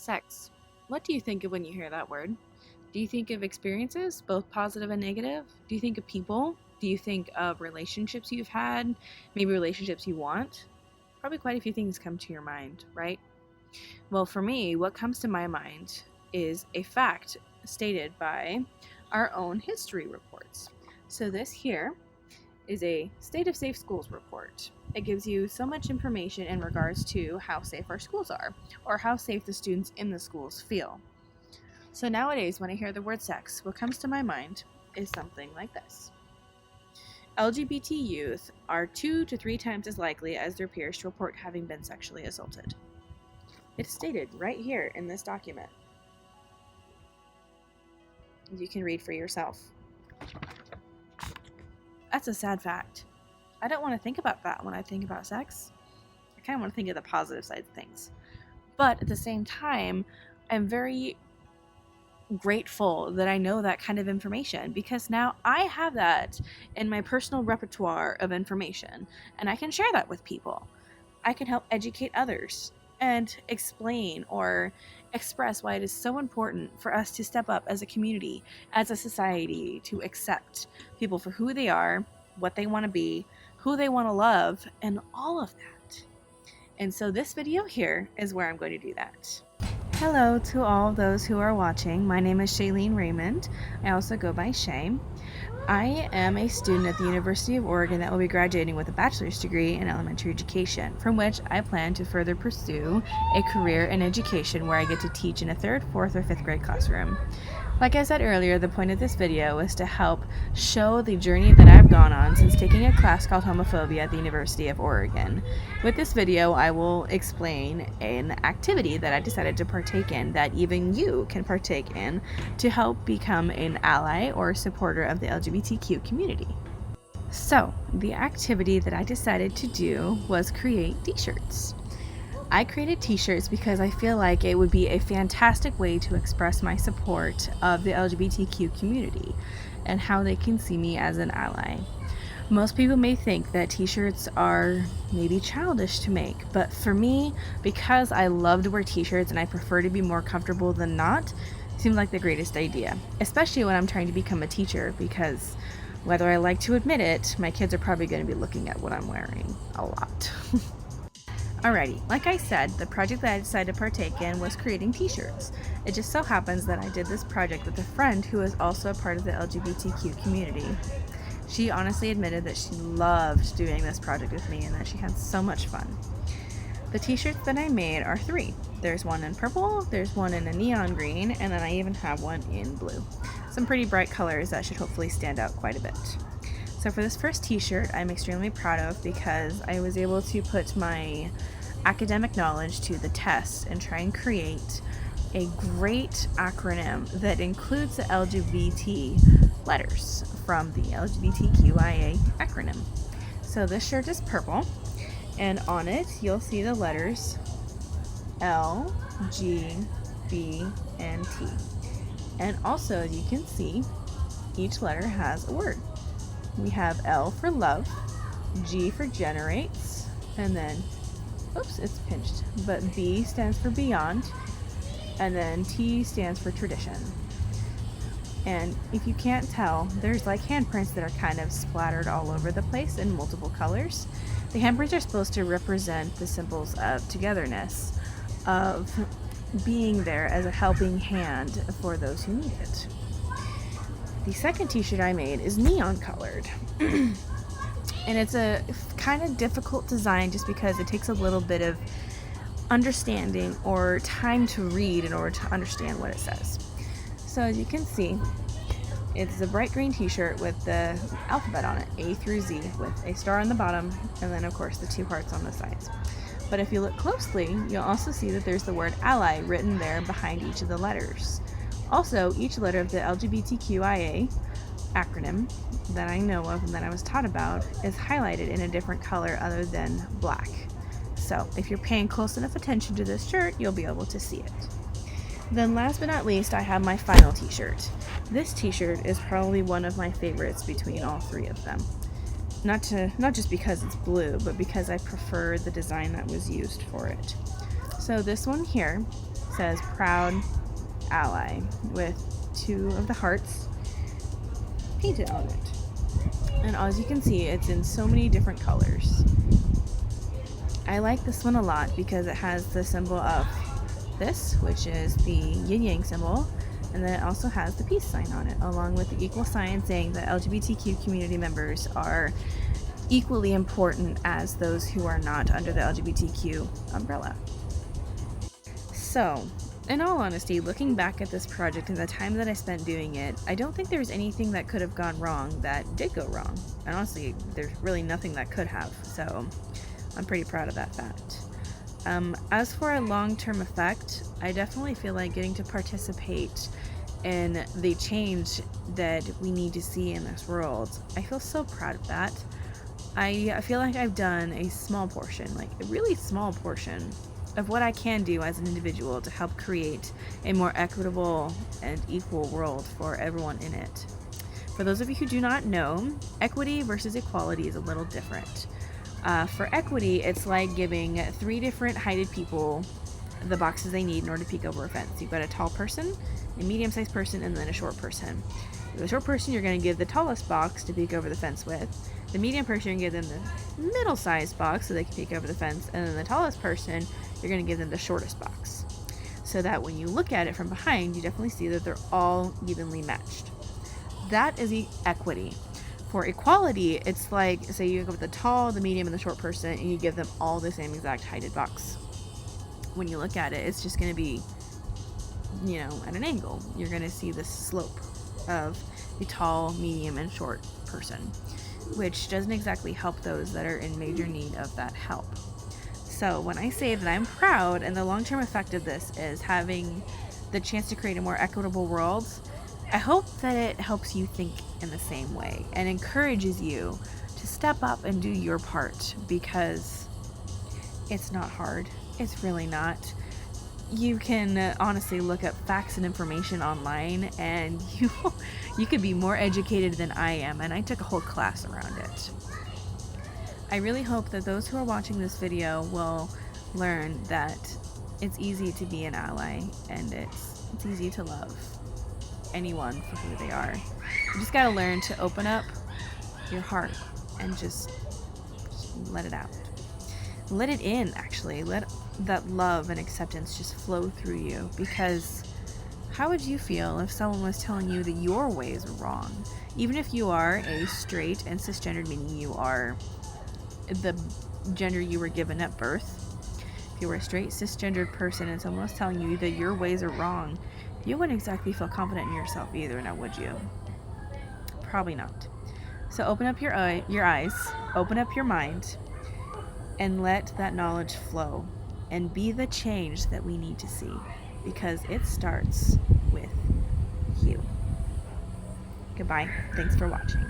Sex. What do you think of when you hear that word? Do you think of experiences, both positive and negative? Do you think of people? Do you think of relationships you've had? Maybe relationships you want? Probably quite a few things come to your mind, right? Well, for me, what comes to my mind is a fact stated by our own history reports. So this here is a State of Safe Schools report. It gives you so much information in regards to how safe our schools are, or how safe the students in the schools feel. So nowadays, when I hear the word sex, what comes to my mind is something like this. LGBT youth are 2 to 3 times as likely as their peers to report having been sexually assaulted. It's stated right here in this document. You can read for yourself. That's a sad fact. I don't want to think about that when I think about sex. I kind of want to think of the positive side of things. But at the same time, I'm very grateful that I know that kind of information, because now I have that in my personal repertoire of information and I can share that with people. I can help educate others and explain or express why it is so important for us to step up as a community, as a society, to accept people for who they are, what they want to be, who they want to love, and all of that. And so this video here is where I'm going to do that. Hello to all those who are watching. My name is Hacylon Raymond. I also go by Shay. I am a student at the University of Oregon that will be graduating with a bachelor's degree in elementary education, from which I plan to further pursue a career in education where I get to teach in a 3rd, 4th, or 5th grade classroom. Like I said earlier, the point of this video is to help show the journey that I've gone on since taking a class called Homophobia at the University of Oregon. With this video, I will explain an activity that I decided to partake in that even you can partake in to help become an ally or supporter of the LGBTQ community. So, the activity that I decided to do was create t-shirts. I created t-shirts because I feel like it would be a fantastic way to express my support of the LGBTQ community and how they can see me as an ally. Most people may think that t-shirts are maybe childish to make, but for me, because I love to wear t-shirts and I prefer to be more comfortable than not, it seemed like the greatest idea, especially when I'm trying to become a teacher, because whether I like to admit it, my kids are probably going to be looking at what I'm wearing a lot. Alrighty, like I said, the project that I decided to partake in was creating t-shirts. It just so happens that I did this project with a friend who is also a part of the LGBTQ community. She honestly admitted that she loved doing this project with me and that she had so much fun. The t-shirts that I made are 3. There's one in purple, there's one in a neon green, and then I even have one in blue. Some pretty bright colors that should hopefully stand out quite a bit. So for this first t-shirt, I'm extremely proud of because I was able to put my academic knowledge to the test and try and create a great acronym that includes the LGBT letters from the LGBTQIA acronym. So this shirt is purple, and on it you'll see the letters L, G, B, and T. And also, as you can see, each letter has a word. We have L for love, G for generates, and then, oops, it's pinched, but B stands for beyond, and then T stands for tradition. And if you can't tell, there's like handprints that are kind of splattered all over the place in multiple colors. The handprints are supposed to represent the symbols of togetherness, of being there as a helping hand for those who need it. The second t-shirt I made is neon colored. And it's a kind of difficult design just because it takes a little bit of understanding or time to read in order to understand what it says. So as you can see, it's a bright green t-shirt with the alphabet on it, A through Z, with a star on the bottom, and then of course the 2 hearts on the sides. But if you look closely, you'll also see that there's the word ally written there behind each of the letters. Also, each letter of the LGBTQIA acronym that I know of and that I was taught about is highlighted in a different color other than black. So if you're paying close enough attention to this shirt, you'll be able to see it. Then last but not least, I have my final t-shirt. This t-shirt is probably one of my favorites between all 3 of them. Not just because it's blue, but because I prefer the design that was used for it. So this one here says proud ally with 2 of the hearts painted on it. And as you can see, it's in so many different colors. I like this one a lot because it has the symbol of this, which is the yin-yang symbol, and then it also has the peace sign on it, along with the equal sign saying that LGBTQ community members are equally important as those who are not under the LGBTQ umbrella. So, in all honesty, looking back at this project and the time that I spent doing it, I don't think there's anything that could have gone wrong that did go wrong. And honestly, there's really nothing that could have, so I'm pretty proud of that fact. As for a long-term effect, I definitely feel like getting to participate in the change that we need to see in this world. I feel so proud of that. I feel like I've done a small portion, like a really small portion, of what I can do as an individual to help create a more equitable and equal world for everyone in it. For those of you who do not know, equity versus equality is a little different. For equity, it's like giving 3 different heighted people the boxes they need in order to peek over a fence. You've got a tall person, a medium-sized person, and then a short person. The short person, you're going to give the tallest box to peek over the fence with. The medium person, you're going to give them the middle-sized box so they can peek over the fence. And then the tallest person, you're going to give them the shortest box. So that when you look at it from behind, you definitely see that they're all evenly matched. That is equity. For equality, it's like, say you go with the tall, the medium, and the short person, and you give them all the same exact heighted box. When you look at it, it's just going to be, at an angle. You're going to see the slope of the tall, medium, and short person, which doesn't exactly help those that are in major need of that help. So when I say that I'm proud, and the long-term effect of this is having the chance to create a more equitable world, I hope that it helps you think in the same way and encourages you to step up and do your part, because it's not hard. It's really not. You can honestly look up facts and information online, and you could be more educated than I am, and I took a whole class around it. I really hope that those who are watching this video will learn that it's easy to be an ally, and it's easy to love anyone for who they are. You just gotta learn to open up your heart and just let it out. Let it in, actually. Let that love and acceptance just flow through you, because how would you feel if someone was telling you that your ways are wrong? Even if you are a straight and cisgendered, meaning you are the gender you were given at birth. If you were a straight cisgendered person and someone was telling you that your ways are wrong, you wouldn't exactly feel confident in yourself either, now would you? Probably not. So open up your eyes, open up your mind, and let that knowledge flow, and be the change that we need to see, because it starts with you. Goodbye. Thanks for watching.